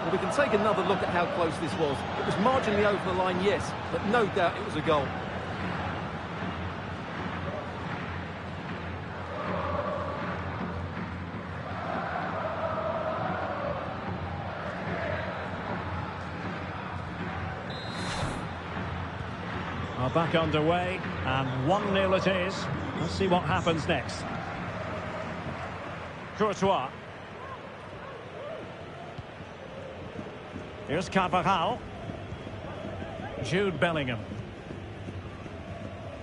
Well, we can take another look at how close this was. It was marginally over the line, yes, but no doubt it was a goal. Are back underway, and 1-0 it is. Let's see what happens next. Courtois. Here's Carvajal. Jude Bellingham.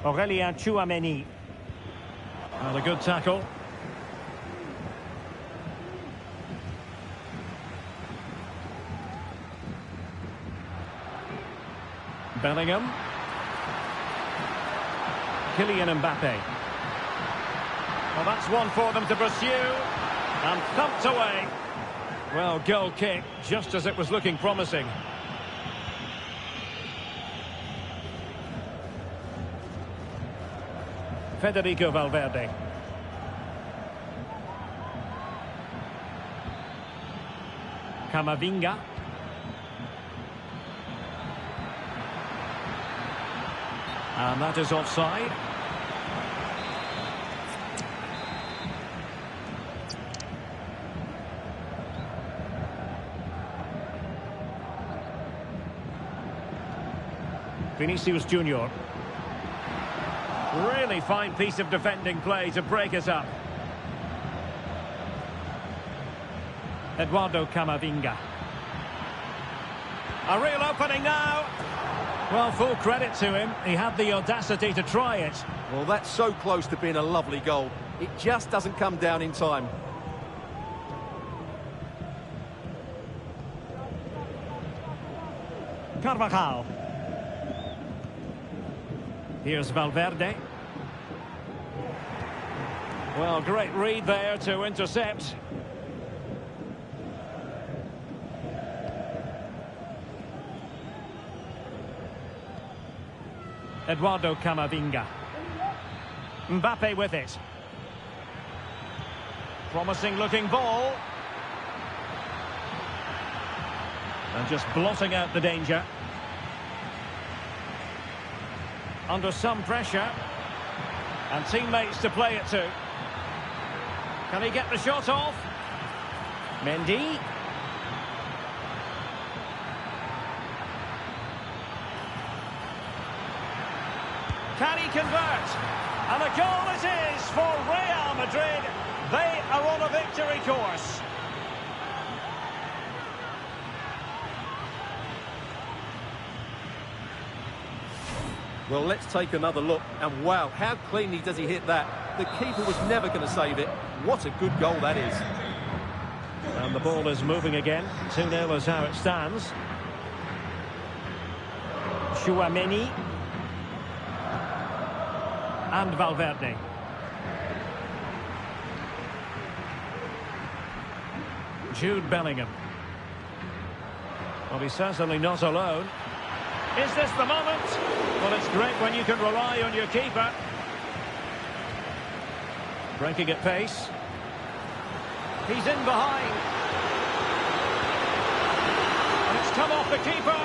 Aurélien Tchouameni. And a good tackle. Bellingham. Kylian Mbappe. Well, that's one for them to pursue. And thumped away. Well, goal kick, just as it was looking promising. Federico Valverde. Camavinga. And that is offside. Vinicius Junior. Really fine piece of defending play to break us up. Eduardo Camavinga. A real opening now. Well, full credit to him. He had the audacity to try it. Well, that's so close to being a lovely goal. It just doesn't come down in time. Carvajal. Here's Valverde. Well, great read there to intercept. Eduardo Camavinga. Mbappe with it. Promising looking ball. And just blotting out the danger. Under some pressure. And teammates to play it to. Can he get the shot off? Mendy. Can he convert? And a goal it is for Real Madrid. They are on a victory course. Well, let's take another look. And wow, how cleanly does he hit that? The keeper was never going to save it. What a good goal that is. And the ball is moving again. 2-0 is how it stands. Tchouameni. And Valverde. Jude Bellingham. Well, he's certainly not alone. Is this the moment? Well, it's great when you can rely on your keeper. Breaking at pace. He's in behind. And it's come off the keeper.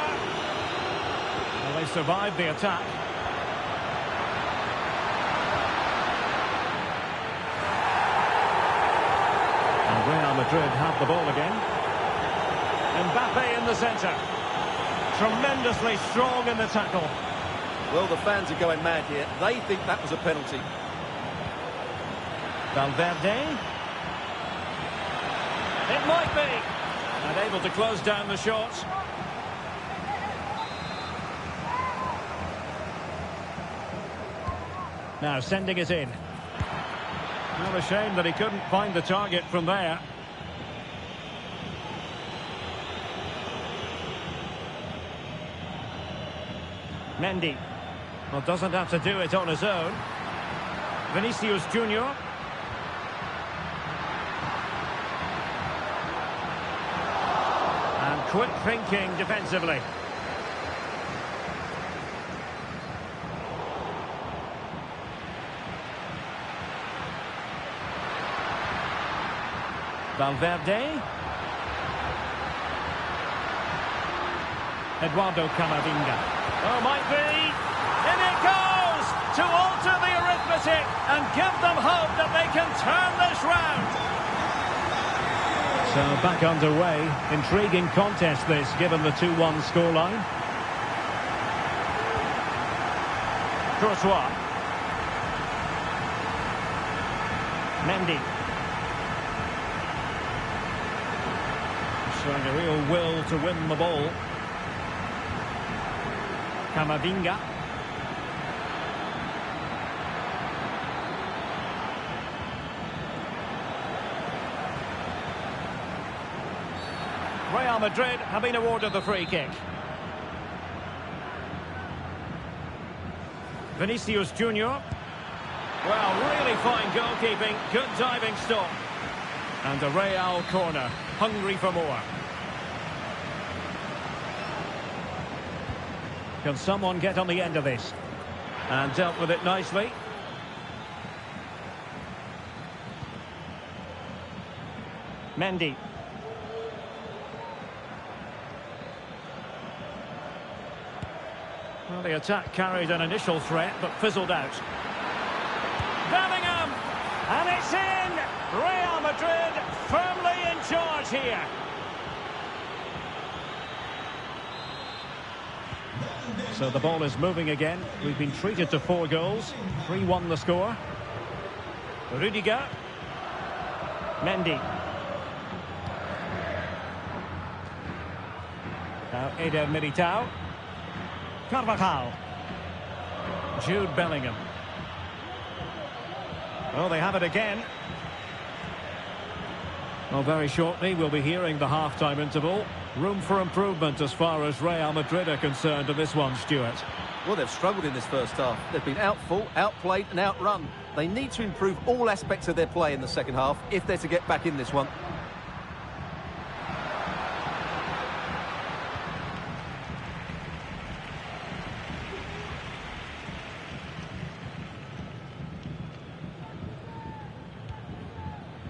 Well, they survived the attack. And Real Madrid have the ball again. Mbappe in the centre. Tremendously strong in the tackle. Well, the fans are going mad here. They think that was a penalty. Valverde. It might be. And able to close down the shot. Now sending it in. Not a shame that he couldn't find the target from there. Mendy. Well, doesn't have to do it on his own. Vinicius Junior. And quick thinking defensively. Valverde. Eduardo Camavinga. Oh, might be. In it goes to alter the arithmetic and give them hope that they can turn this round. So back underway. Intriguing contest this, given the 2-1 scoreline. Courtois. Mendy. Showing a real will to win the ball. Camavinga. Real Madrid have been awarded the free kick. Vinicius Junior. Well, really fine goalkeeping, good diving stop. And a Real corner, hungry for more. Can someone get on the end of this? And dealt with it nicely. Mendy. Well, the attack carried an initial threat, but fizzled out. Bellingham! And it's in! Real Madrid firmly in charge here. So the ball is moving again. We've been treated to 4 goals. 3-1 the score. Rudiger. Mendy. Now Eder Militao. Carvajal. Jude Bellingham. Oh, they have it again. Well, very shortly we'll be hearing the half-time interval. Room for improvement as far as Real Madrid are concerned in this one, Stuart. Well, they've struggled in this first half. They've been outfought, outplayed and outrun. They need to improve all aspects of their play in the second half if they're to get back in this one.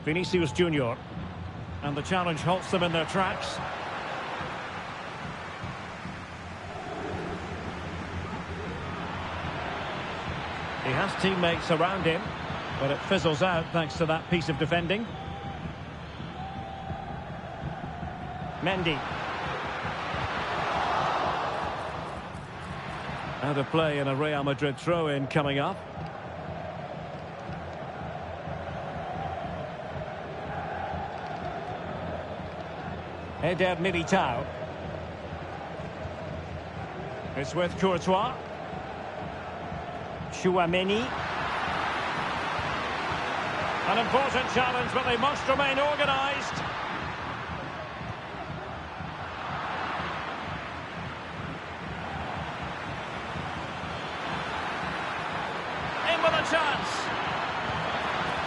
Vinicius Junior. And the challenge halts them in their tracks. He has teammates around him, but it fizzles out thanks to that piece of defending. Mendy. Out of play and a Real Madrid throw-in coming up. Eder Militao. It's with Courtois. Chouameni. An important challenge, but they must remain organised. In with a chance.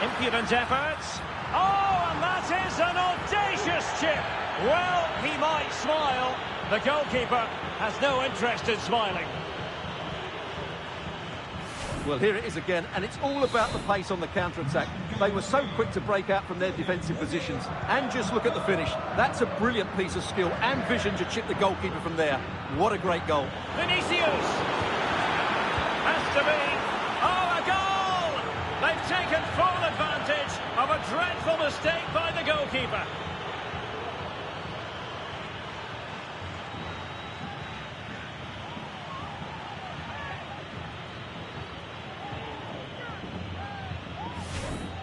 Impudent efforts. Oh, and that is an audacious chip. Well, he might smile. The goalkeeper has no interest in smiling. Well, here it is again, and it's all about the pace on the counter-attack. They were so quick to break out from their defensive positions. And just look at the finish. That's a brilliant piece of skill and vision to chip the goalkeeper from there. What a great goal. Vinicius! Has to be. Oh, a goal! They've taken full advantage of a dreadful mistake by the goalkeeper.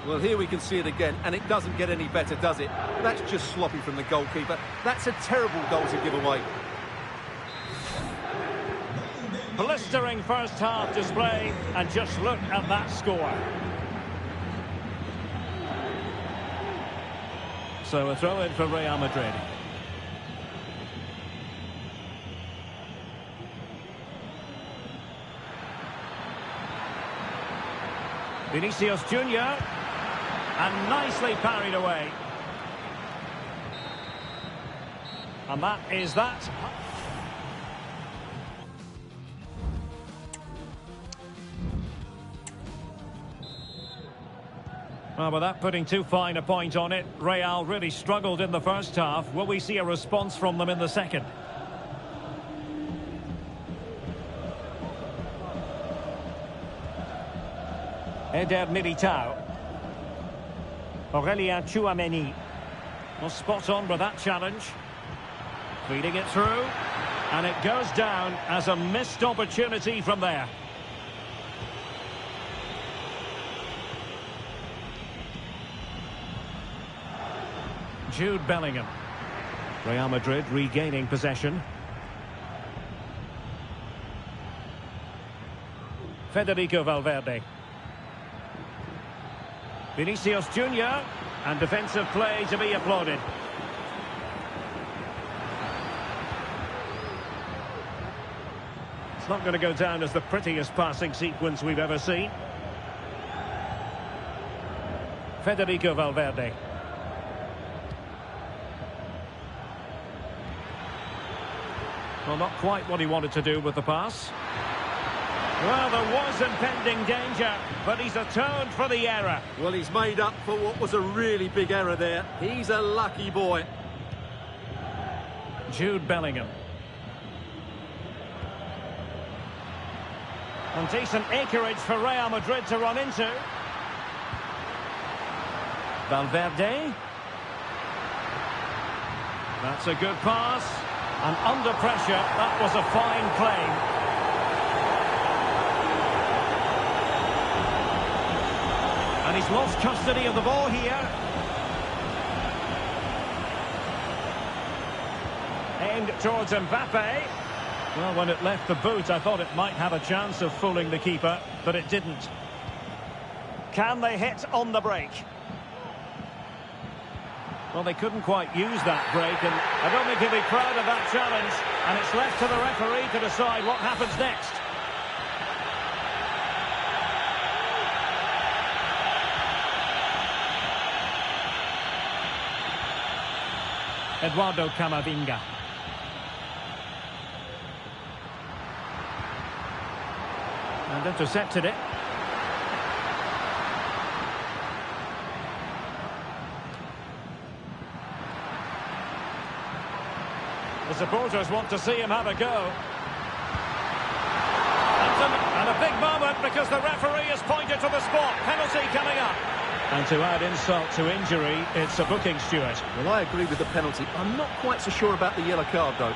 Well, here we can see it again, and it doesn't get any better, does it? That's just sloppy from the goalkeeper. That's a terrible goal to give away. Blistering first half display, and just look at that score. So a throw in for Real Madrid. Vinicius Junior. And nicely parried away. And that is that. Well, without putting too fine a point on it, Real really struggled in the first half. Will we see a response from them in the second? Eder Militao. Aurelien Tchouameni. Well, spot on with that challenge. Feeding it through. And it goes down as a missed opportunity from there. Jude Bellingham. Real Madrid regaining possession. Federico Valverde. Vinicius Junior, and defensive play to be applauded. It's not going to go down as the prettiest passing sequence we've ever seen. Federico Valverde. Well, not quite what he wanted to do with the pass. Well, there was impending danger, but he's atoned for the error. Well, he's made up for what was a really big error there. He's a lucky boy. Jude Bellingham. And decent acreage for Real Madrid to run into. Valverde. That's a good pass. And under pressure, that was a fine play. And he's lost custody of the ball here. Aimed towards Mbappe. Well, when it left the boot, I thought it might have a chance of fooling the keeper, but it didn't. Can they hit on the break? Well, they couldn't quite use that break, and I don't think he'll be proud of that challenge. And it's left to the referee to decide what happens next. Eduardo Camavinga. And intercepted it. The supporters want to see him have a go. And a big moment because the referee has pointed to the spot. Penalty coming up. And to add insult to injury, it's a booking, Stuart. Well, I agree with the penalty. I'm not quite so sure about the yellow card, though.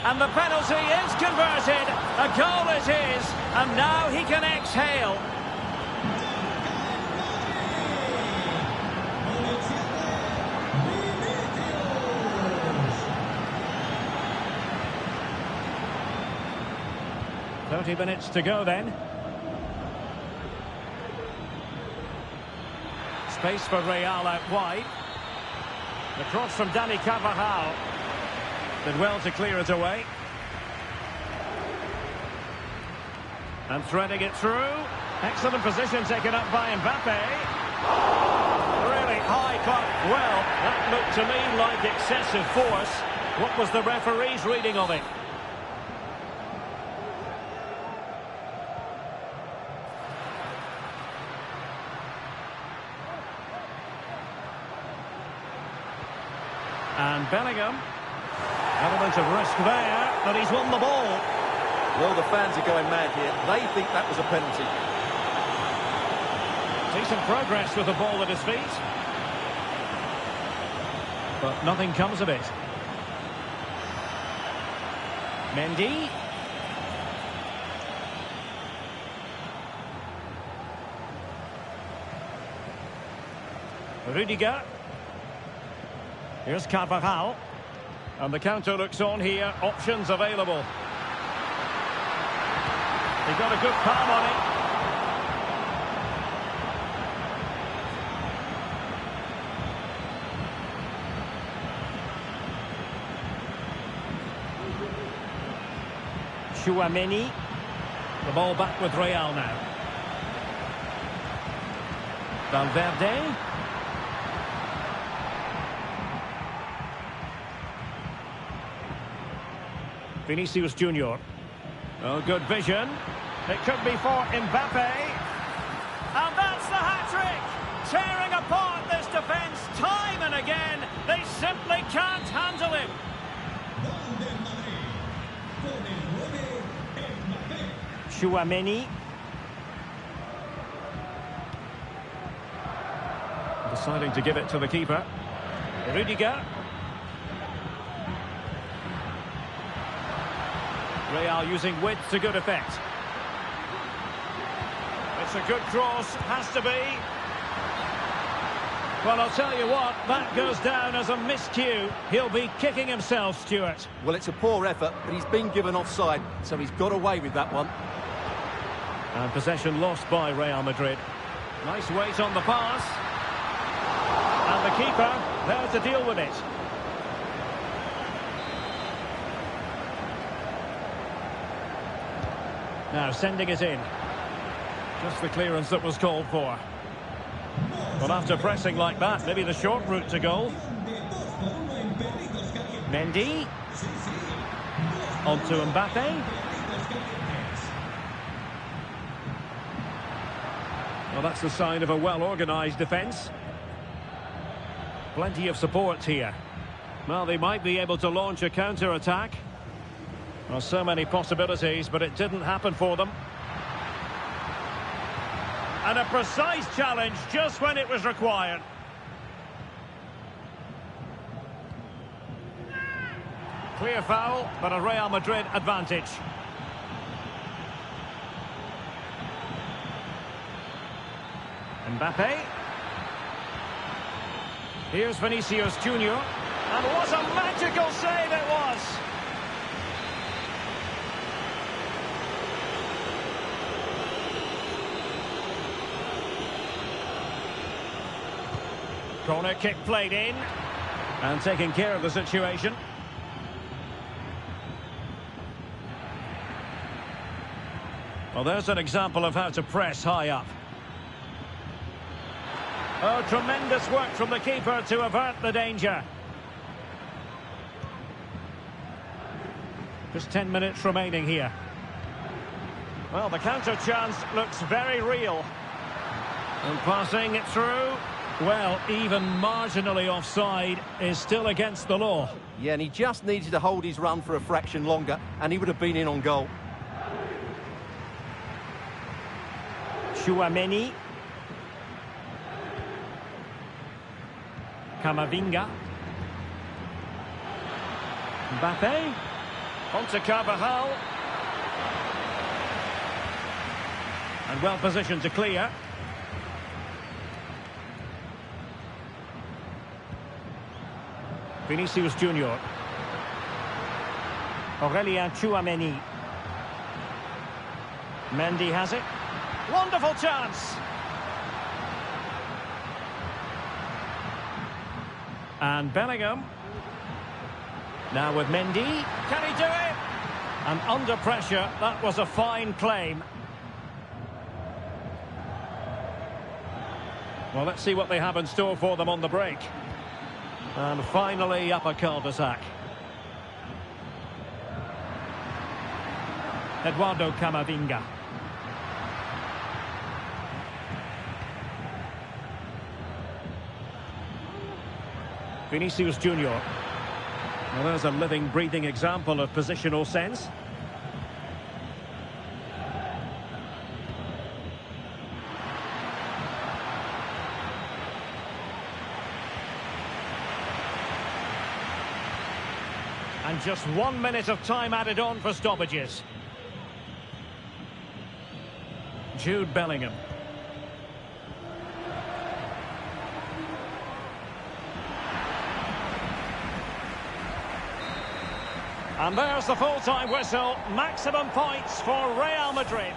And the penalty is converted. A goal is his. And now he can exhale. Minutes to go then. Space for Real out wide. The cross from Dani Carvajal. Did well to clear it away. And threading it through. Excellent position taken up by Mbappe. Really high cut. Well, that looked to me like excessive force. What was the referee's reading of it? And Bellingham, element of risk there, but he's won the ball. Well, the fans are going mad here. They think that was a penalty. Decent progress with the ball at his feet. But nothing comes of it. Mendy. Rudiger. Here's Carvajal. And the counter looks on here. Options available. He got a good palm on it. Tchouameni. The ball back with Real now. Valverde. Vinicius Junior. Oh, good vision. It could be for Mbappe. And that's the hat-trick! Tearing apart this defence time and again. They simply can't handle him. Chouameni. Deciding to give it to the keeper. Rudiger. Real using width to good effect. It's a good cross, has to be. Well, I'll tell you what, that goes down as a miscue. He'll be kicking himself, Stuart. Well, it's a poor effort, but he's been given offside, so he's got away with that one. And possession lost by Real Madrid. Nice weight on the pass. And the keeper there to deal with it. Now sending it in. Just the clearance that was called for. Well, after pressing like that, maybe the short route to goal. Mendy. On to Mbappe. Well, that's the sign of a well-organised defence. Plenty of support here. Well, they might be able to launch a counter-attack. Well, so many possibilities, but it didn't happen for them. And a precise challenge just when it was required. Clear foul, but a Real Madrid advantage. Mbappe. Here's Vinicius Junior. And what a magical save it was! Corner kick played in. And taking care of the situation. Well, there's an example of how to press high up. Oh, tremendous work from the keeper to avert the danger. Just 10 minutes remaining here. Well, the counter chance looks very real. And passing it through. Well, even marginally offside is still against the law. Yeah, and he just needed to hold his run for a fraction longer, and he would have been in on goal. Chouameni. Camavinga. Mbappe. Onto Carvajal. And well positioned to clear. Vinicius Junior. Aurelien Chouameni. Mendy has it. Wonderful chance. And Bellingham. Now with Mendy. Can he do it? And under pressure, that was a fine claim. Well, let's see what they have in store for them on the break. And finally up a cul-de-sac. Eduardo Camavinga. Vinicius Junior. Well, there's a living, breathing example of positional sense. And just 1 minute of time added on for stoppages. Jude Bellingham. And there's the full-time whistle. Maximum points for Real Madrid.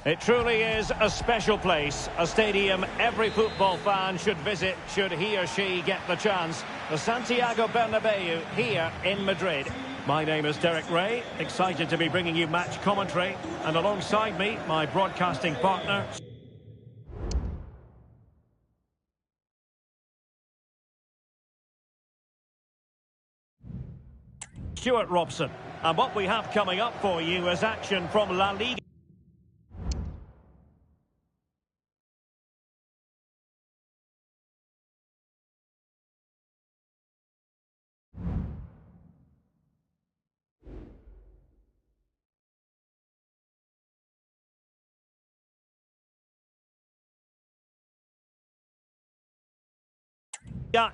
It truly is a special place, a stadium every football fan should visit should he or she get the chance. The Santiago Bernabeu here in Madrid. My name is Derek Ray, excited to be bringing you match commentary, and alongside me, my broadcasting partner, Stuart Robson. And what we have coming up for you is action from La Liga.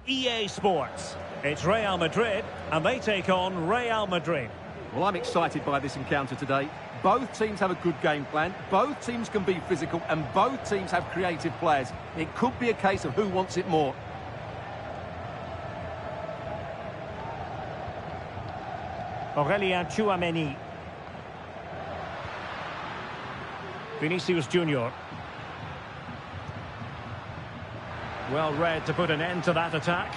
EA Sports. It's Real Madrid, and they take on Real Madrid. Well, I'm excited by this encounter today. Both teams have a good game plan, both teams can be physical, and both teams have creative players. It could be a case of who wants it more. Aurelien Tchouameni. Vinicius Junior. Well read to put an end to that attack.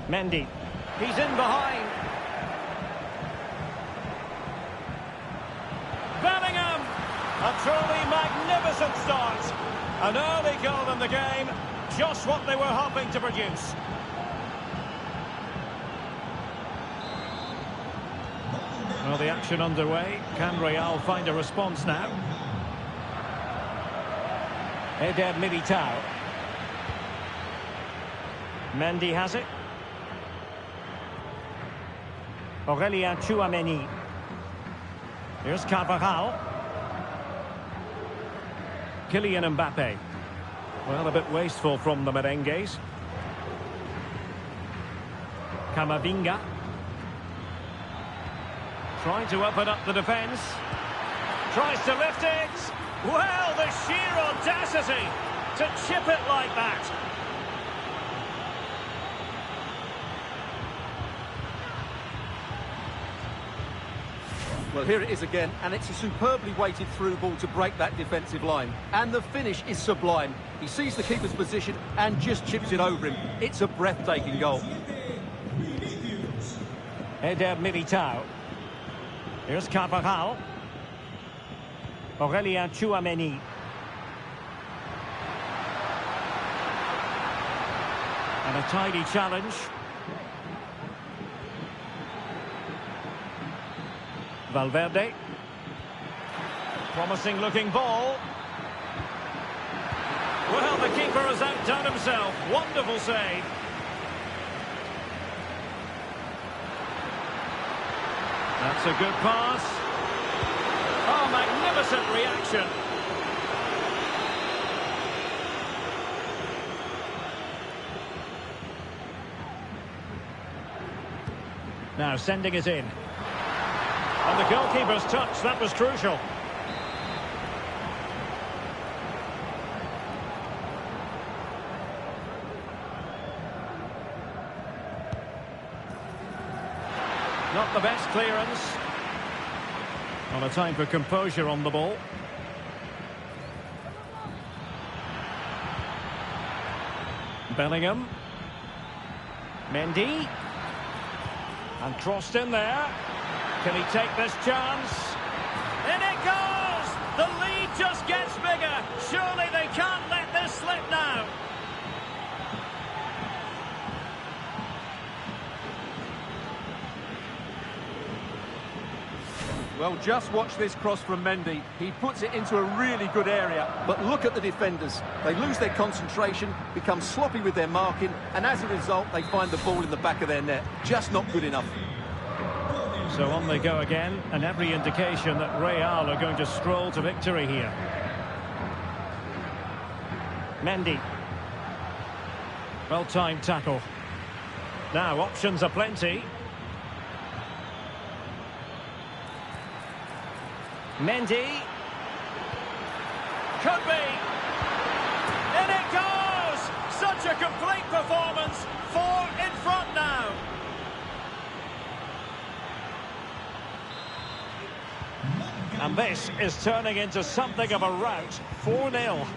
Mendy. He's in behind. Bellingham. A truly magnificent start. An early goal in the game. Just what they were hoping to produce. Well, the action underway. Can Real find a response now? Eder Militao. Mendy has it. Aurelien Tchouameni. Here's Carvajal. Kylian Mbappe. Well, a bit wasteful from the merengues. Camavinga. Trying to open up the defence. Tries to lift it. Well, the sheer audacity to chip it like that. Well, here it is again, and it's a superbly weighted through ball to break that defensive line. And the finish is sublime. He sees the keeper's position and just chips it over him. It's a breathtaking goal. Eder Militao. Here's Carvajal. Aurelien Tchouameni. And a tidy challenge. Valverde. Promising looking ball. Well, the keeper has outdone himself. Wonderful save. That's a good pass. Oh, magnificent reaction. Now sending it in. And the goalkeeper's touch, that was crucial. Not the best clearance. Not a time for composure on the ball. Bellingham. Mendy. And crossed in there. Can he take this chance? In it goes! The lead just gets bigger. Surely they can't let this slip now. Well, just watch this cross from Mendy. He puts it into a really good area, but look at the defenders. They lose their concentration, become sloppy with their marking, and as a result, they find the ball in the back of their net. Just not good enough. So on they go again, and every indication that Real are going to stroll to victory here. Mendy. Well-timed tackle. Now, options are plenty. Mendy. Could be. In it goes! Such a complete performance. 4 in front now. And this is turning into something of a rout. 4-0.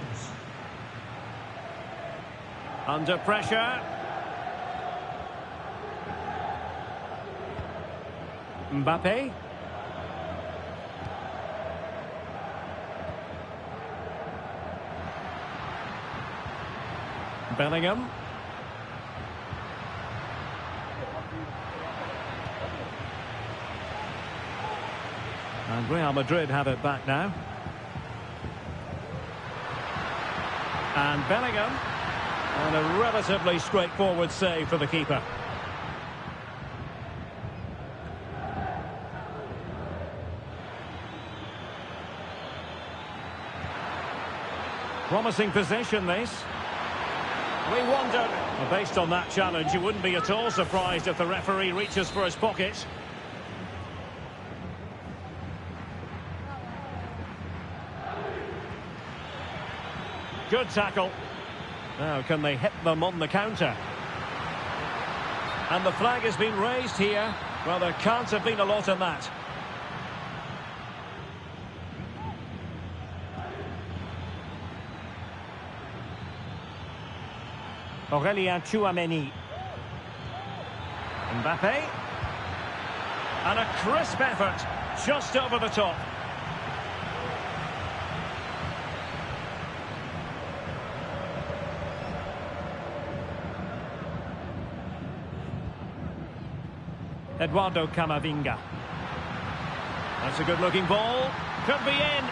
Under pressure. Mbappe. Bellingham. And Real Madrid have it back now. And Bellingham. And a relatively straightforward save for the keeper. Promising possession, this. We wondered. Well, based on that challenge, you wouldn't be at all surprised if the referee reaches for his pocket. Good tackle. Now, can they hit them on the counter? And the flag has been raised here. Well, there can't have been a lot in that. Aurélien Tchouaméni. Mbappe. And a crisp effort, just over the top. Eduardo Camavinga. That's a good-looking ball. Could be in.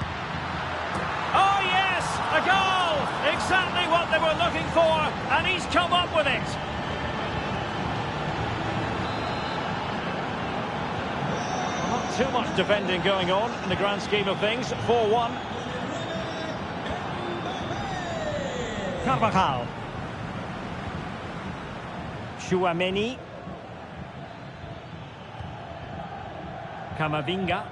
Oh, yes! A goal! Exactly what they were looking for, and he's come up with it. Well, not too much defending going on in the grand scheme of things. 4-1. Carvajal. Tchouaméni. Camavinga.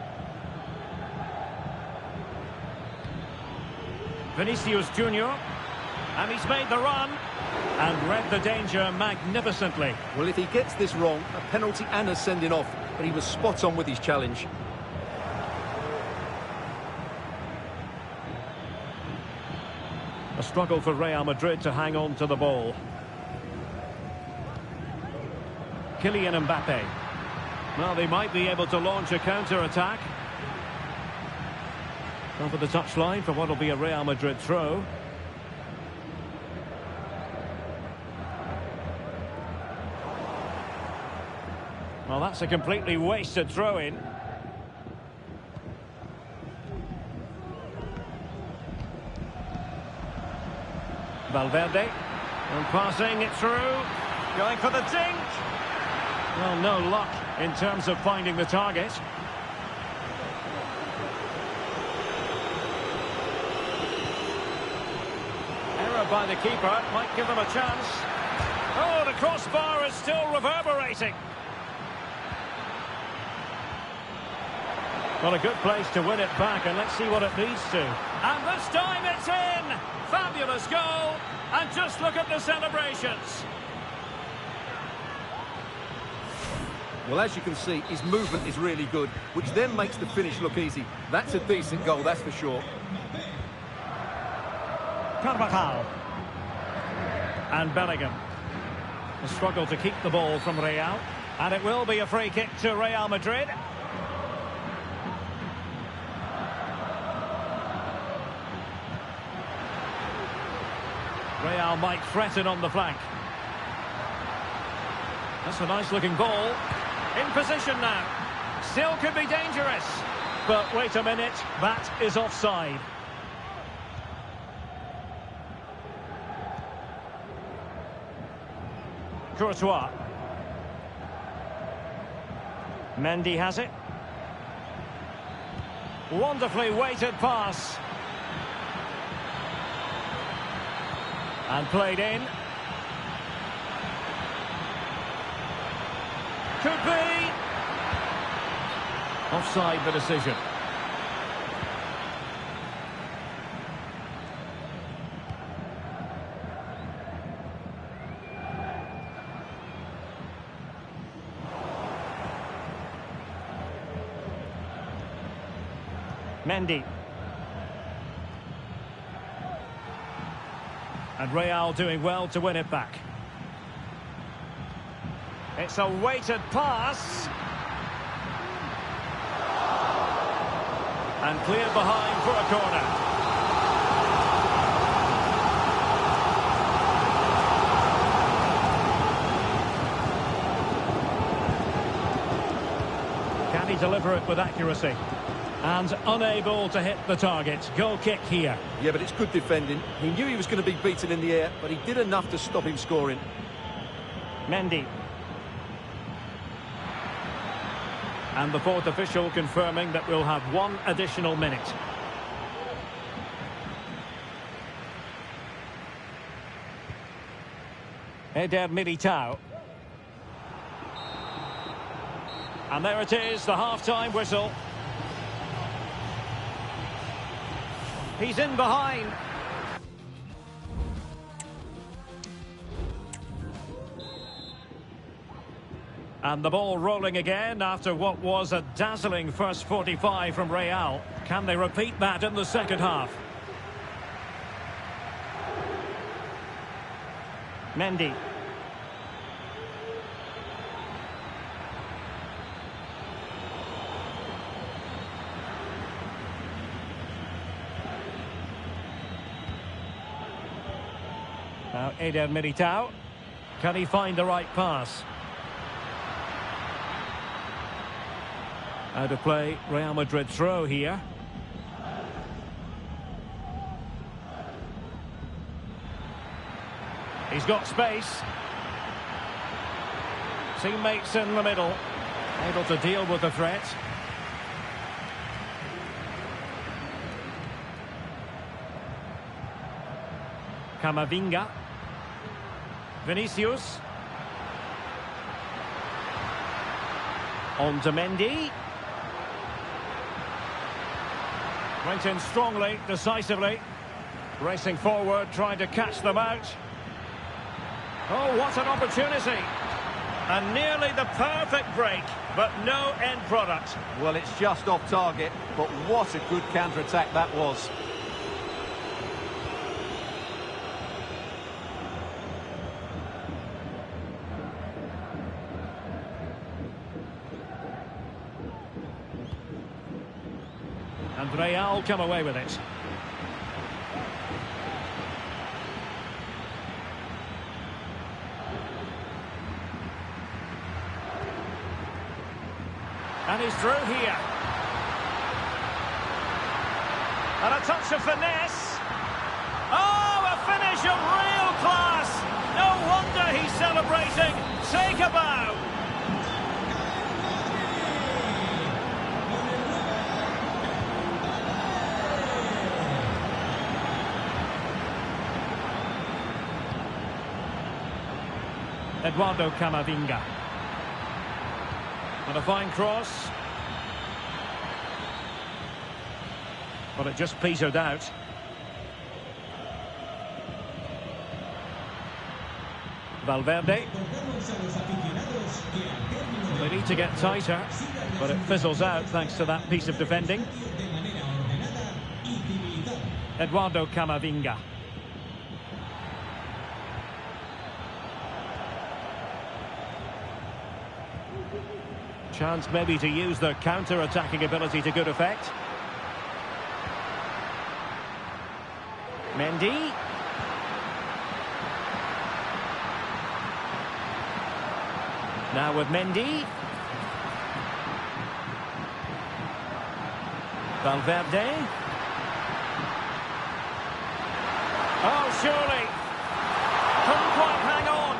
Vinicius Junior. And he's made the run and read the danger magnificently. Well, if he gets this wrong, a penalty and a sending off, but he was spot on with his challenge. A struggle for Real Madrid to hang on to the ball. Kylian Mbappe. Well, they might be able to launch a counter-attack. Over the touchline for what will be a Real Madrid throw. Well, that's a completely wasted throw-in. Valverde. And passing it through. Going for the dink. Well, no luck in terms of finding the target. Error by the keeper might give them a chance. Oh, the crossbar is still reverberating. Well, a good place to win it back, and let's see what it leads to. And this time it's in! Fabulous goal, and just look at the celebrations. Well, as you can see, his movement is really good, which then makes the finish look easy. That's a decent goal, that's for sure. Carvajal. And Bellingham. A struggle to keep the ball from Real. And it will be a free kick to Real Madrid. Real might threaten on the flank. That's a nice-looking ball. In position now. Still could be dangerous. But wait a minute, that is offside. Courtois. Mendy has it. Wonderfully weighted pass. And played in. Could be. Offside the decision. Mendy. And Real doing well to win it back. It's a weighted pass. And cleared behind for a corner. Can he deliver it with accuracy? And unable to hit the target. Goal kick here. Yeah, but it's good defending. He knew he was going to be beaten in the air, but he did enough to stop him scoring. Mendy. And the fourth official confirming that we'll have one additional minute. Eder Militao. And there it is, the half-time whistle. He's in behind. And the ball rolling again after what was a dazzling first 45 from Real. Can they repeat that in the second half? Mendy. Now Eder Militao. Can he find the right pass? Out of play, Real Madrid throw here. He's got space. Teammates in the middle, able to deal with the threat. Camavinga. Vinicius. On to Mendy. Went in strongly, decisively. Racing forward, trying to catch them out. Oh, what an opportunity. And nearly the perfect break, but no end product. Well, it's just off target, but what a good counter-attack that was. And Real come away with it. And he's through here. And a touch of finesse. Oh, a finish of real class. No wonder he's celebrating. Take a bow. Eduardo Camavinga. And a fine cross. But it just petered out. Valverde. They need to get tighter, but it fizzles out thanks to that piece of defending. Eduardo Camavinga. Chance maybe to use their counter-attacking ability to good effect. Mendy. Now with Mendy. Valverde. Oh, surely. Couldn't quite hang on.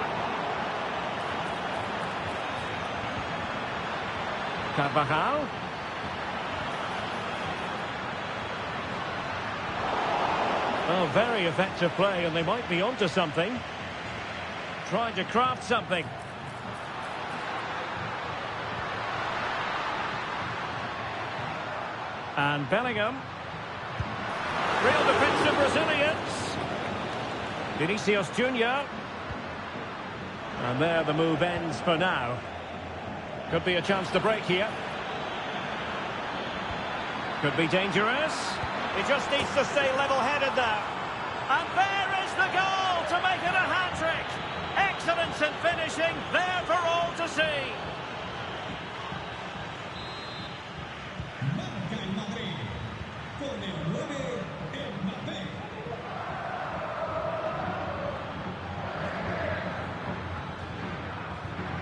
Carvajal. Oh, very effective play, and they might be onto something. Trying to craft something. And Bellingham. Real defensive resilience. Vinicius Junior. And there the move ends for now. Could be a chance to break here. Could be dangerous. He just needs to stay level-headed now. And there is the goal to make it a hat-trick. Excellence in finishing, there for all to see.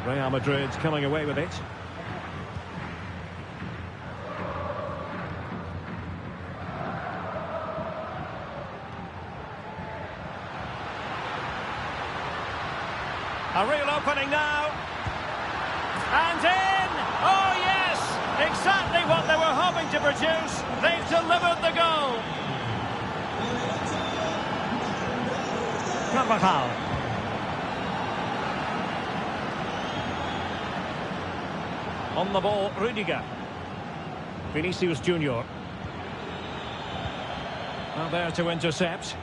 Real Madrid's coming away with it. A real opening now. And in! Oh, yes! Exactly what they were hoping to produce. They've delivered the goal. Carvajal. On the ball, Rudiger. Vinicius Junior. Well, there to intercept.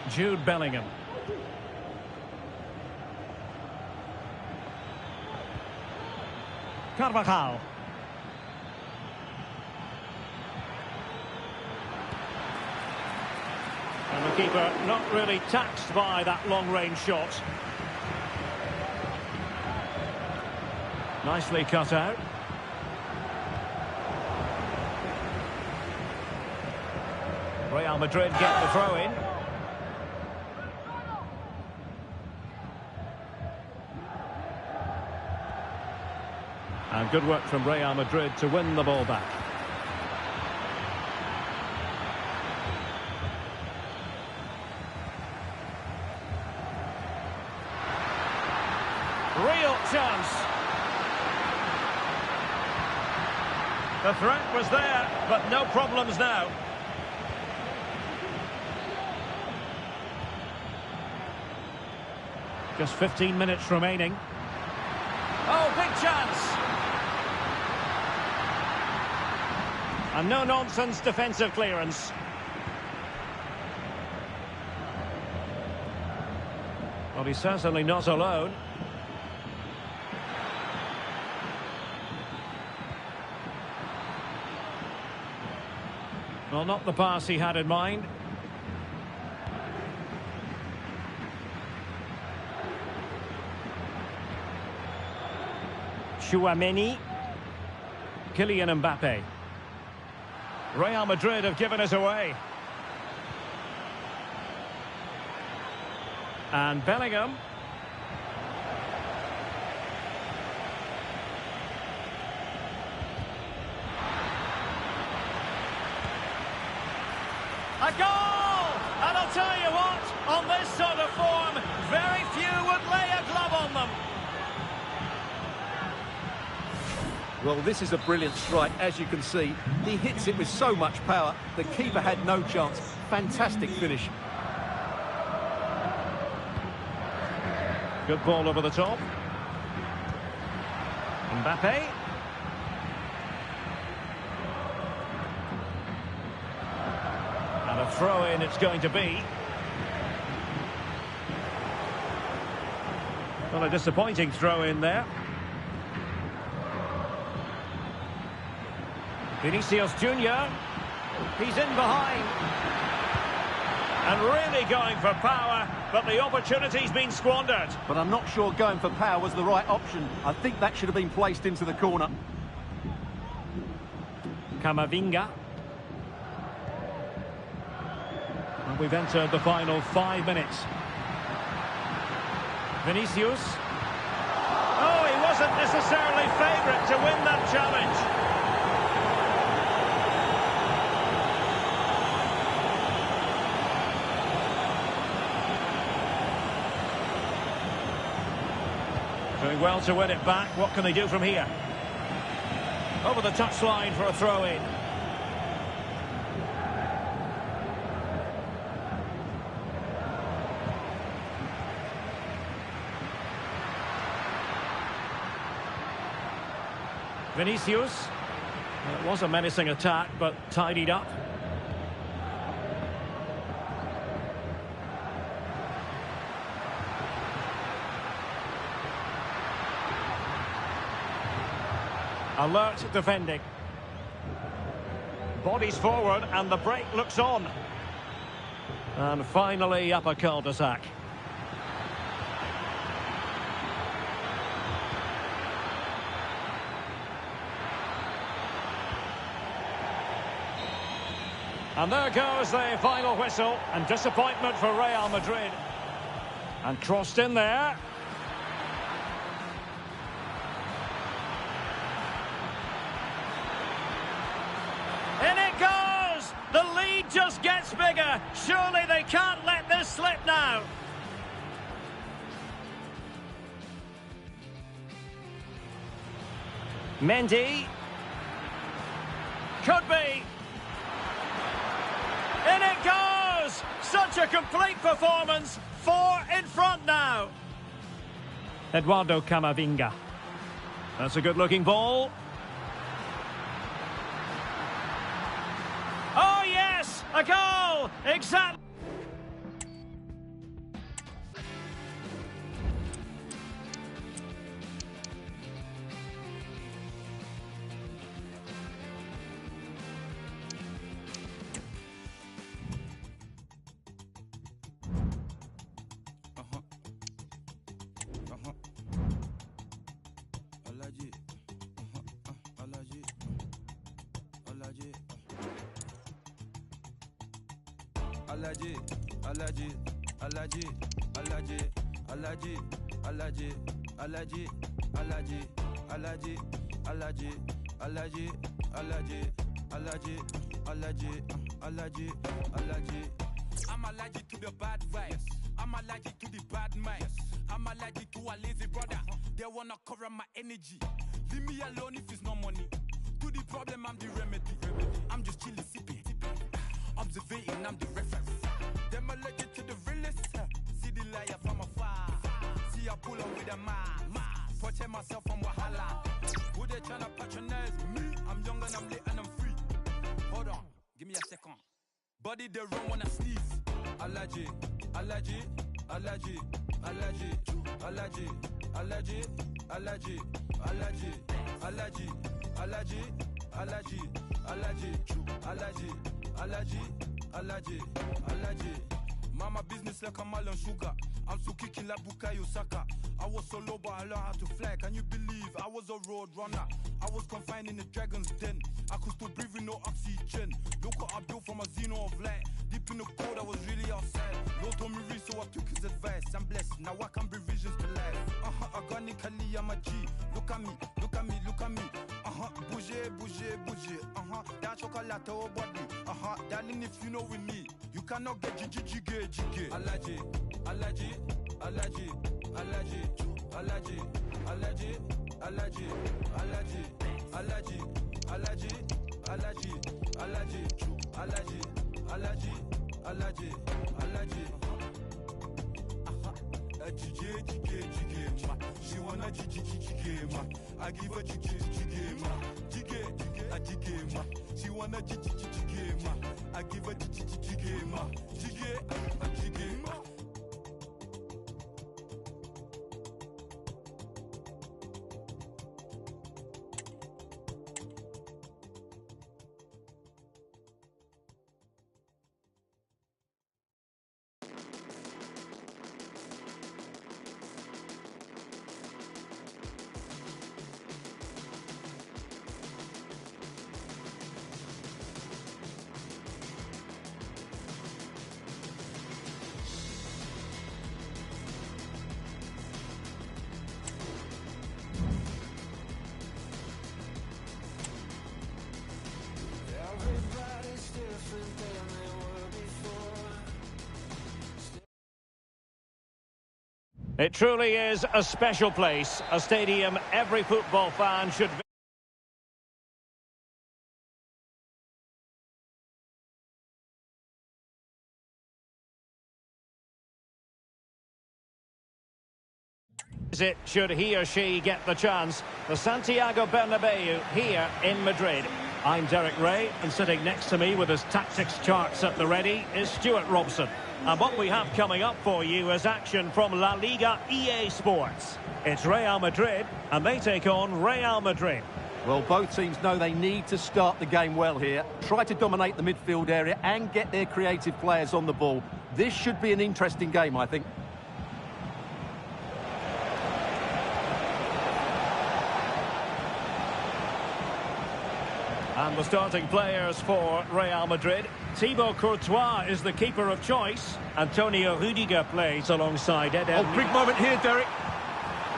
Jude Bellingham. Carvajal. And the keeper not really taxed by that long-range shot. Nicely cut out. Real Madrid get the throw-in. And good work from Real Madrid to win the ball back. Real chance. The threat was there, but no problems now. Just 15 minutes remaining. Oh, big chance. And no-nonsense defensive clearance. Well, he's certainly not alone. Well, not the pass he had in mind. Tchouaméni. Kylian Mbappe. Real Madrid have given it away. And Bellingham. A goal! And I'll tell you what, on this sort of form, very few would lay a glove on them. Well, this is a brilliant strike, as you can see. He hits it with so much power. The keeper had no chance. Fantastic finish. Good ball over the top. Mbappe. And a throw-in it's going to be. Well, a disappointing throw-in there. Vinicius Junior, he's in behind. And really going for power, but the opportunity's been squandered. But I'm not sure going for power was the right option. I think that should have been placed into the corner. Camavinga. And we've entered the final 5 minutes. Vinicius. Oh, he wasn't necessarily favourite to win that challenge. Doing well to win it back. What can they do from here? Over the touchline for a throw-in. Vinicius. Well, it was a menacing attack, but tidied up. Alert defending. Bodies forward and the break looks on. And finally up a cul-de-sac. And there goes the final whistle, and disappointment for Real Madrid. And crossed in there. In it goes! The lead just gets bigger. Surely they can't let this slip now. Mendy. Could be. In it goes! Such a complete performance. 4 in front now. Eduardo Camavinga. That's a good-looking ball. Oh, yes! A goal! Exactly. Alaji, Alaji, Alaji, Alaji, Alaji, Alaji, Alaji, Alaji, Alaji, Alaji, Alaji, Alaji, Alaji, Alaji, Alaji, Alaji. I'm allergic to the bad vibes. I'm allergic to the bad minds. I'm allergic to a lazy brother. They wanna cover my energy. Leave me alone if it's no money. To the problem, I'm the remedy. I'm just chilling, sipping. Observating, I'm the reference. Them allergic to the realest. See the liar from afar. See I pull up with a mask. Protect myself from Wahala. Who they tryna patronize me? I'm young and I'm lit and I'm free. Hold on, give me a second. Body they run when I sneeze. Allergy, allergy, allergy, allergy, allergy, allergy, allergy, allergy, allergy, allergy, allergy, allergy, allergy, allergy, allergy, allergy. Mama business like a melon sugar. I'm so kicking like Bukayo Saka. I was so low but I learned how to fly. Can you believe I was a road runner? I was confined in the dragon's den. I could still breathe with no oxygen. Look what I built from a xeno of light. Deep in the cold I was really outside. Lord told me read so I took his advice. I'm blessed, now I can bring visions to life. Organically I'm a G. Look at me, look at me, look at me. Bouger, bouger, bouger. That chocolate or body. Darling, if you know with me, you cannot get jiggy. Allergy, allergy, allergy, allergy, allergy, allergy, allergy, allergy, allergy, allergy, allergy, allergy, allergy, allergy, allergy, allergy. Jiggy, she wanna jiggy, ma. I give her jiggy, ma. Jiggy, ma. She wanna jiggy, ma. I give her jiggy, ma. Jiggy, ma. It truly is a special place, a stadium every football fan should visit should he or she get the chance. The Santiago Bernabeu here in Madrid. I'm Derek Ray, and sitting next to me with his tactics charts at the ready is Stuart Robson. And what we have coming up for you is action from La Liga EA Sports. It's Real Madrid, and they take on Real Madrid. Well, both teams know they need to start the game well here. Try to dominate the midfield area and get their creative players on the ball. This should be an interesting game, I think. And the starting players for Real Madrid. Thibaut Courtois is the keeper of choice. Antonio Rudiger plays alongside Eder. Oh, big moment here, Derek.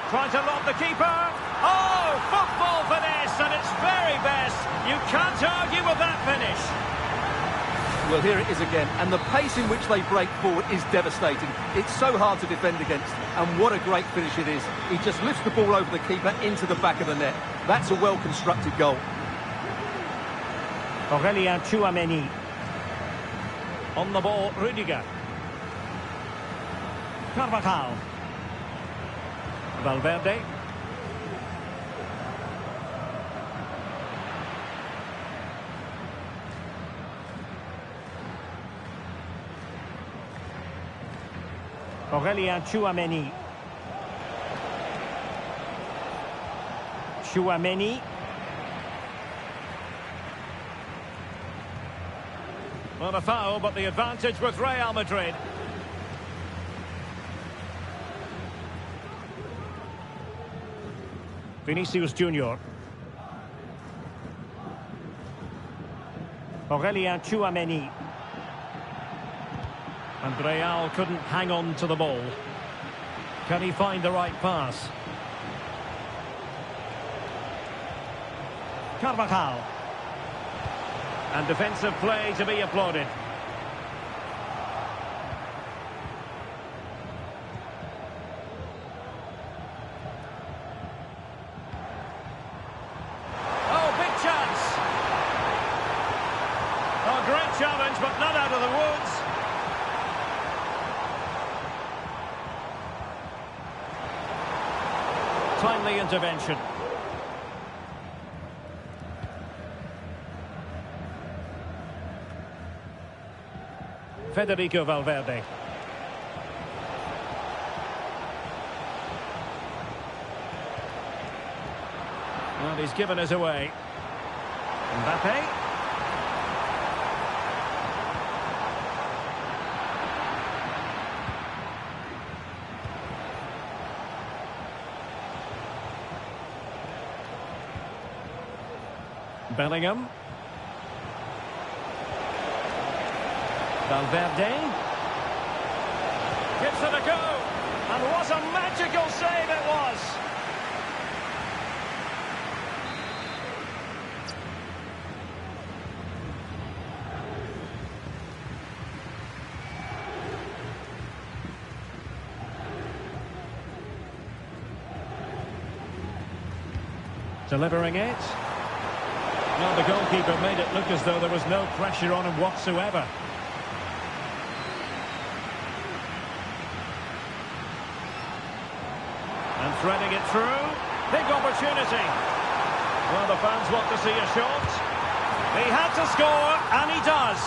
Trying to lob the keeper. Oh, football finesse, and it's very best. You can't argue with that finish. Well, here it is again, and the pace in which they break forward is devastating. It's so hard to defend against, and what a great finish it is. He just lifts the ball over the keeper into the back of the net. That's a well-constructed goal. Aurélien Tchouameni. On the ball, Rudiger. Carvajal. Valverde. Aurélien Tchouameni. Tchouameni. Well, a foul, but the advantage with Real Madrid. Vinicius Junior. Aurélien Tchouameni. And Real couldn't hang on to the ball. Can he find the right pass? Carvajal. And defensive play to be applauded. Oh, big chance. Oh, great challenge, but not out of the woods. Timely intervention. Federico Valverde. And he's given us away. Mbappe. Bellingham. Valverde. Gives it a go. And what a magical save it was. Delivering it. Well, the goalkeeper made it look as though there was no pressure on him whatsoever. And threading it through. Big opportunity. Well, the fans want to see a shot. He had to score, and he does.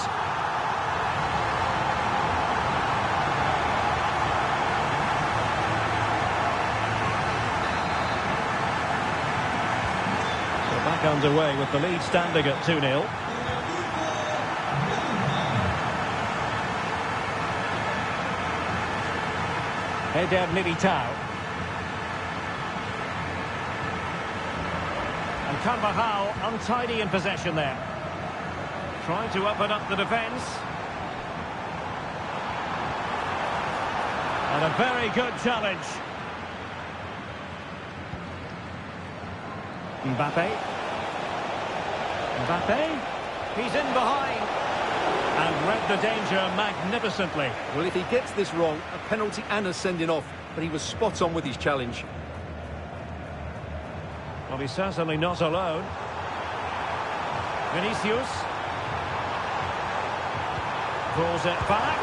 So back underway with the lead standing at 2-0. Eder Militao. And Carvajal untidy in possession there. Trying to open up the defence. And a very good challenge. Mbappe. Mbappe. He's in behind. And read the danger magnificently. Well, if he gets this wrong, a penalty and a sending off. But he was spot on with his challenge. Well, he's certainly not alone. Vinicius. Pulls it back.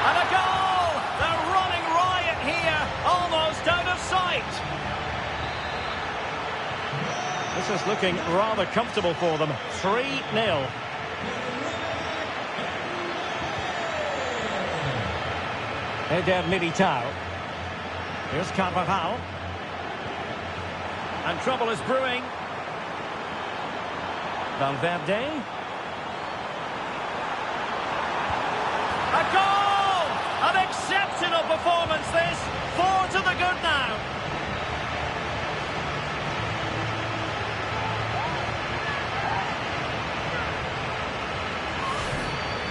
And a goal! They're running riot here, almost out of sight. This is looking rather comfortable for them. 3-0. Eder Militao. Here's Carvajal. And trouble is brewing. Valverde. A goal! An exceptional performance this. 4 to the good now.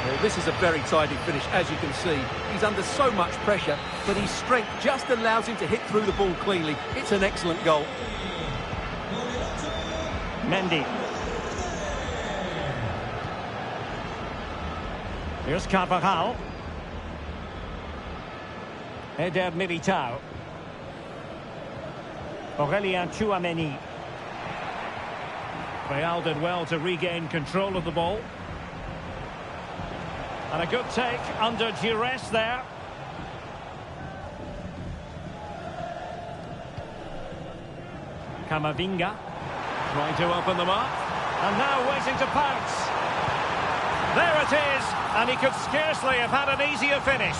Well, this is a very tidy finish, as you can see. He's under so much pressure, but his strength just allows him to hit through the ball cleanly. It's an excellent goal. Mendy. Here's Carvajal. Eder Militao. Aurelien Tchouameni. Real did well to regain control of the ball. And a good take under duress there. Camavinga trying to open them up. And now waiting to pounce. There it is. And he could scarcely have had an easier finish.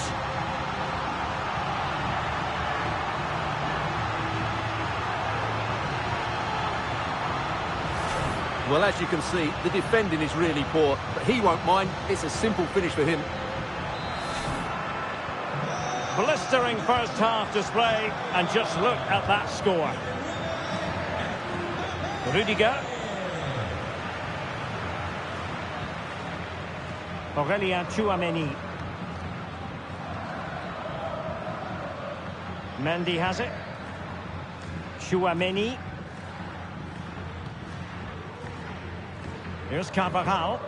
Well, as you can see, the defending is really poor, but he won't mind. It's a simple finish for him. Blistering first half display, and just look at that score. Rudiger. Aurelien Tchouameni. Mendy has it. Tchouameni. Here's Carvajal.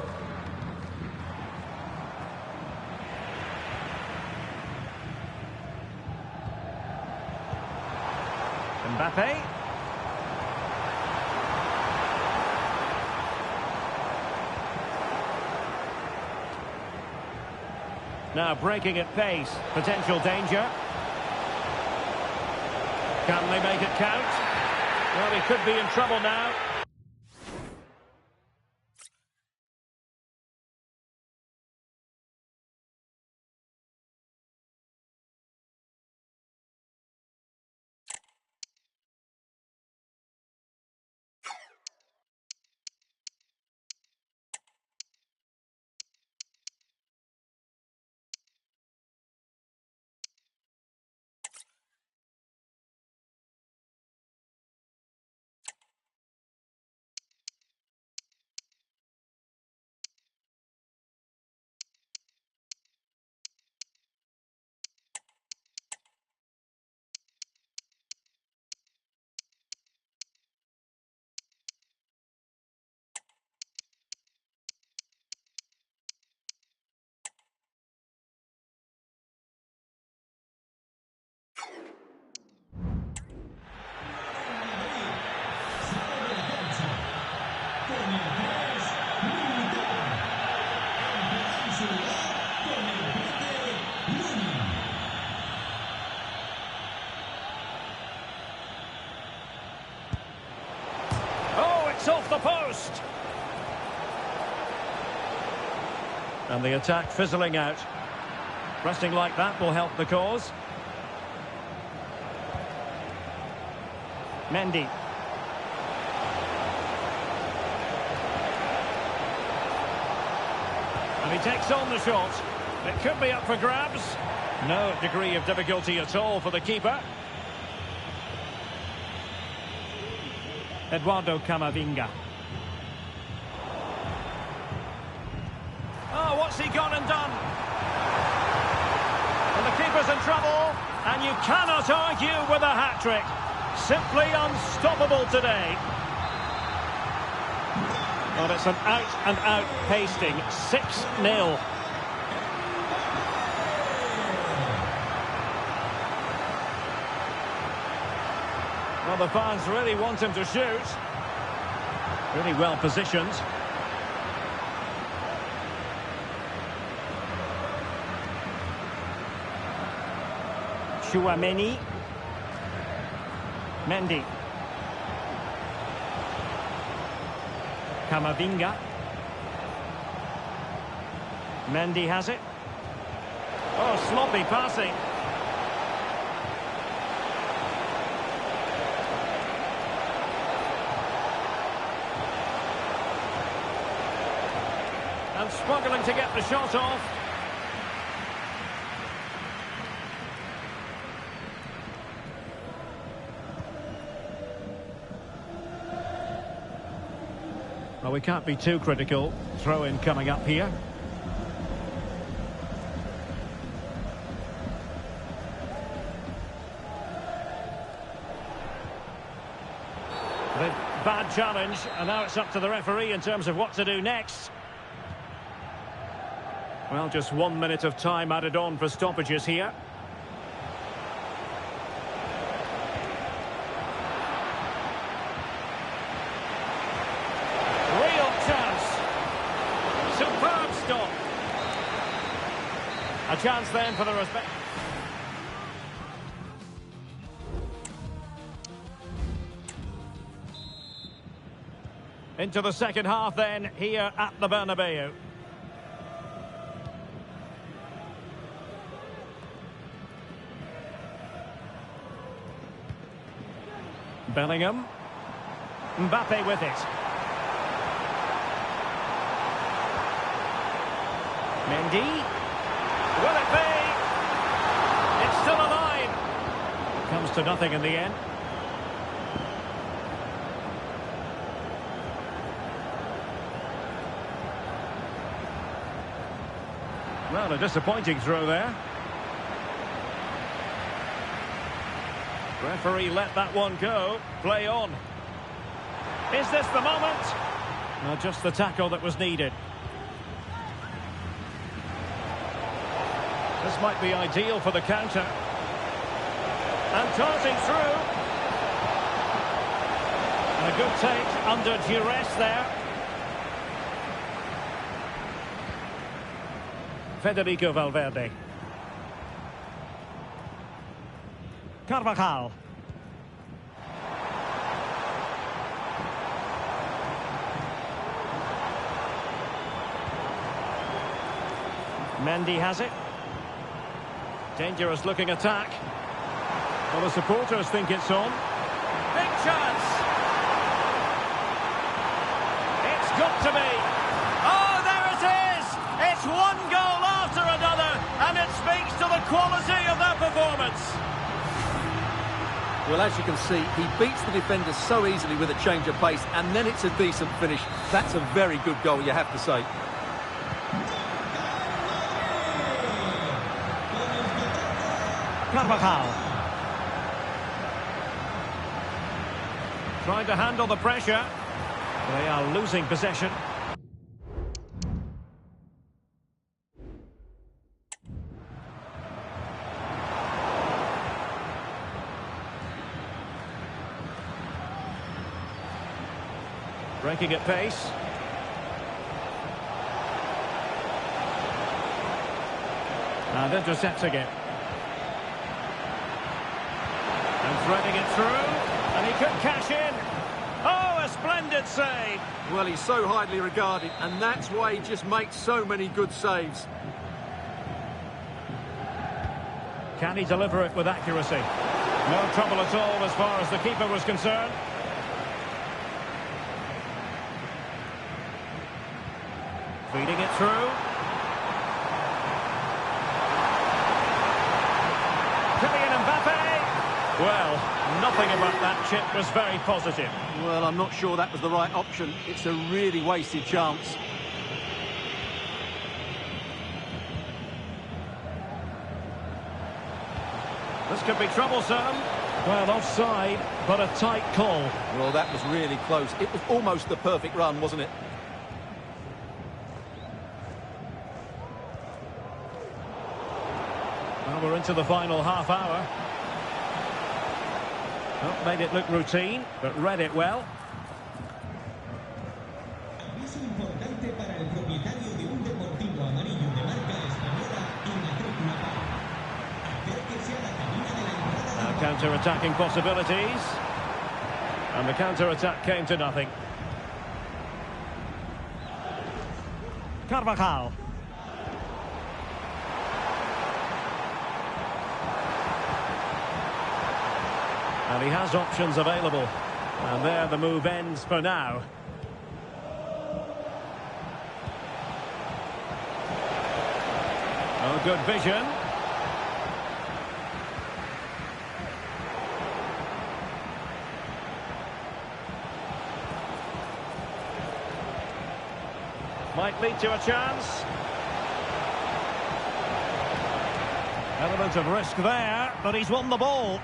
Mbappe. Now breaking at pace. Potential danger. Can they make it count? Well, he could be in trouble now. It's off the post. And the attack fizzling out. Resting like that will help the cause. Mendy. And he takes on the shot. It could be up for grabs. No degree of difficulty at all for the keeper. Eduardo Camavinga. Oh, what's he gone and done? And the keeper's in trouble, and you cannot argue with a hat-trick. Simply unstoppable today. Well, it's an out-and-out pasting. 6-0. Well, the fans really want him to shoot. Really well positioned. Tchouameni. Mendy. Camavinga. Mendy has it. Oh, sloppy passing. And struggling to get the shot off. Well, we can't be too critical. Throw-in coming up here. Bad challenge, and now it's up to the referee in terms of what to do next. Well, just 1 minute of time added on for stoppages here. Real chance. Superb stop. A chance then for the respect. Into the second half then, here at the Bernabeu. Bellingham. Mbappe with it. Mendy. Will it be? It's still alive. Comes to nothing in the end. Well, a disappointing throw there. Referee let that one go. Play on. Is this the moment? No, just the tackle that was needed. This might be ideal for the counter. And darting through. And a good take under duress there. Federico Valverde. Carvajal. Mendy has it. Dangerous looking attack. Well, the supporters think it's on. Big chance. It's got to be. Oh, there it is. It's one goal after another, and it speaks to the quality of that performance. Well, as you can see, he beats the defenders so easily with a change of pace, and then it's a decent finish. That's a very good goal, you have to say. Carvajal. Trying to handle the pressure. They are losing possession. Breaking at pace. And intercepting it. And threading it through. And he could cash in. Oh, a splendid save. Well, he's so highly regarded, and that's why he just makes so many good saves. Can he deliver it with accuracy? No trouble at all as far as the keeper was concerned. Feeding it through. Kylian Mbappe. Well, nothing about that chip was very positive. Well, I'm not sure that was the right option. It's a really wasted chance. This could be troublesome. Well, offside, but a tight call. Well, that was really close. It was almost the perfect run, wasn't it? Well, we're into the final half hour. Well, made it look routine, but read it well. Aviso importante para el propietario de un deportivo amarillo de marca española y matrícula par. Acérquese a la cabina de la entrada. Now counter-attacking possibilities. And the counter-attack came to nothing. Carvajal. And he has options available. And there the move ends for now. Oh, good vision. Might lead to a chance. Element of risk there, but he's won the ball.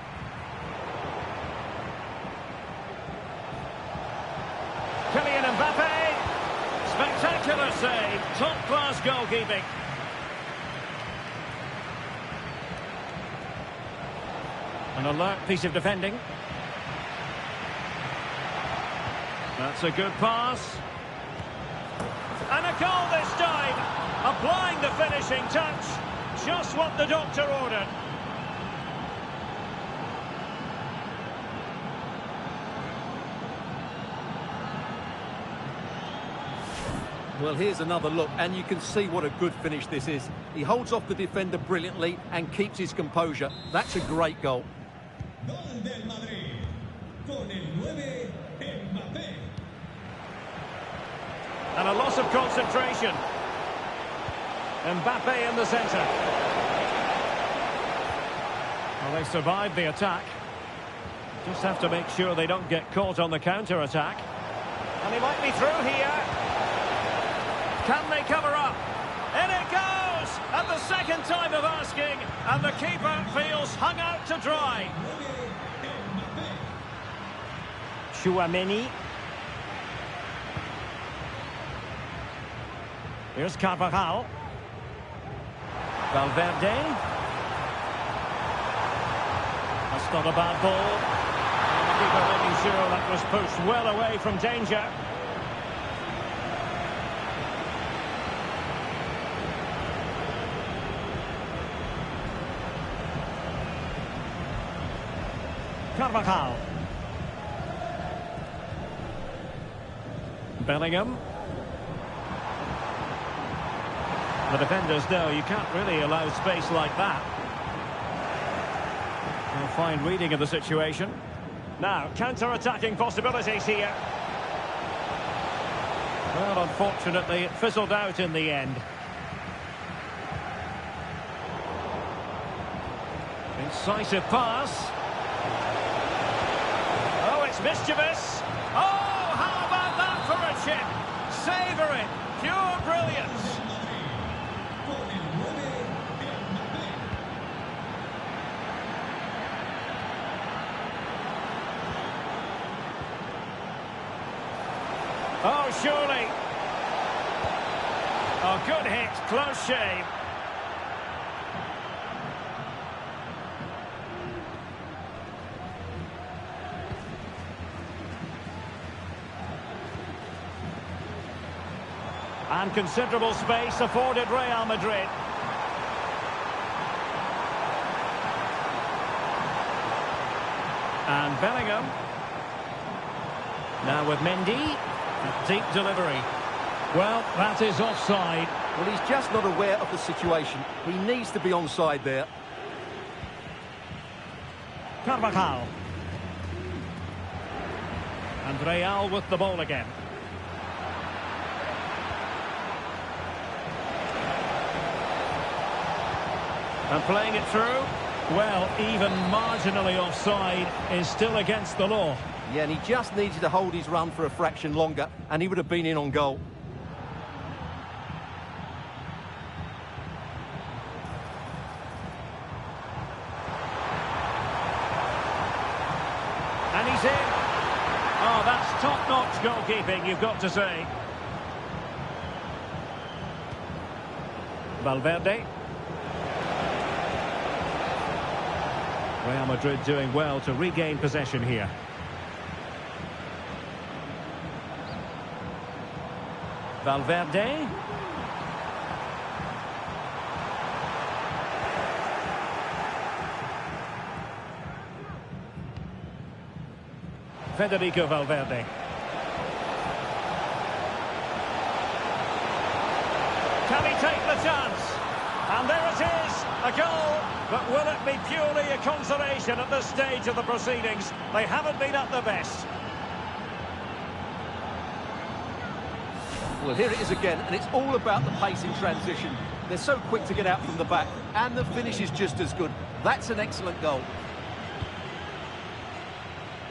Kylian Mbappe. Spectacular save. Top-class goalkeeping. An alert piece of defending. That's a good pass. And a goal this time. Applying the finishing touch. Just what the doctor ordered. Well, here's another look, and you can see what a good finish this is. He holds off the defender brilliantly and keeps his composure. That's a great goal. Gol del Madrid. Con el 9, Mbappé. And a loss of concentration. Mbappe in the centre. Well, they survived the attack. Just have to make sure they don't get caught on the counter-attack. And he might be through here. Can they cover up? In it goes! At the second time of asking, and the keeper feels hung out to dry. Chouameni. Here's Carvajal. Valverde. That's not a bad ball. And the keeper making sure that was pushed well away from danger. Carvajal. Bellingham. The defenders know you can't really allow space like that. A fine reading of the situation. Now, counter-attacking possibilities here. Well, unfortunately, it fizzled out in the end. Incisive pass. Oh, it's mischievous. Oh, how about that for a chip? Savour it. Pure brilliance. Oh, surely. Oh, good hit. Close shave. And considerable space afforded Real Madrid. And Bellingham. Now with Mendy. Deep delivery. Well, that is offside. Well, he's just not aware of the situation. He needs to be onside there. Carvajal. And Real with the ball again. And playing it through. Well, even marginally offside is still against the law. Yeah, and he just needed to hold his run for a fraction longer, and he would have been in on goal. And he's in. Oh, that's top-notch goalkeeping, you've got to say. Valverde. Real Madrid doing well to regain possession here. Valverde. Federico Valverde. Can he take the chance? And there it is, a goal. But will it be purely a consolation at this stage of the proceedings? They haven't been at their best. Well, here it is again, and it's all about the pace in transition. They're so quick to get out from the back, and the finish is just as good. That's an excellent goal.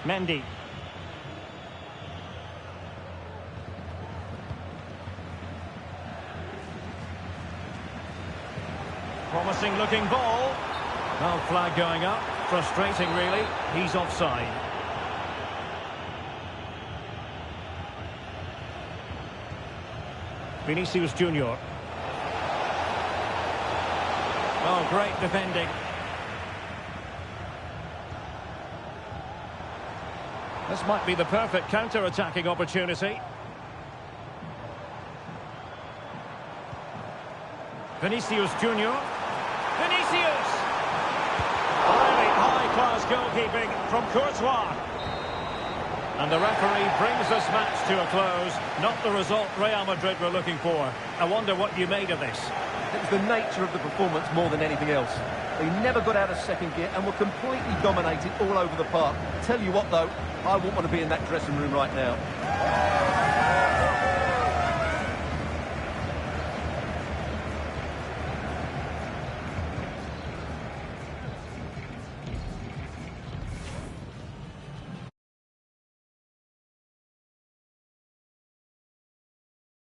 Mendy. Promising looking ball. Well, flag going up. Frustrating, really. He's offside. Vinicius Junior. Oh, great defending. This might be the perfect counter-attacking opportunity. Vinicius Junior. Vinicius! Really high-class goalkeeping from Courtois. And the referee brings this match to a close. Not the result Real Madrid were looking for. I wonder what you made of this. It was the nature of the performance more than anything else. They never got out of second gear and were completely dominated all over the park. Tell you what, though, I wouldn't want to be in that dressing room right now.